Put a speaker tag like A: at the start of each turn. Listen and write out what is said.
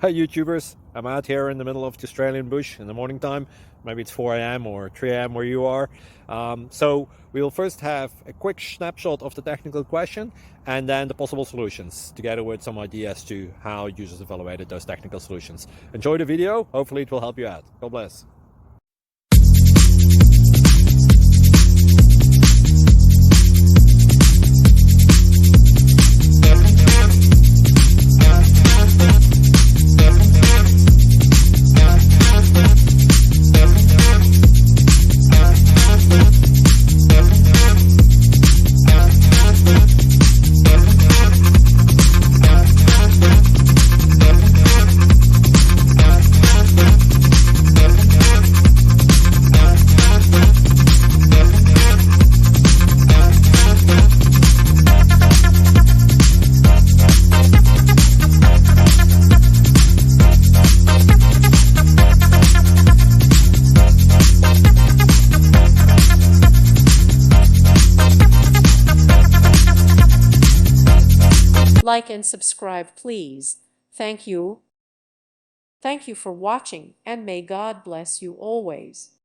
A: Hi YouTubers, I'm out here in the middle of the Australian bush in the morning time. Maybe it's 4 a.m. or 3 a.m. where you are. So we will first have a quick snapshot of the technical question and then the possible solutions, together with some ideas to how users evaluated those technical solutions. Enjoy the video, hopefully it will help you out. God bless.
B: Like and subscribe, please. Thank you. Thank you for watching, and may God bless you always.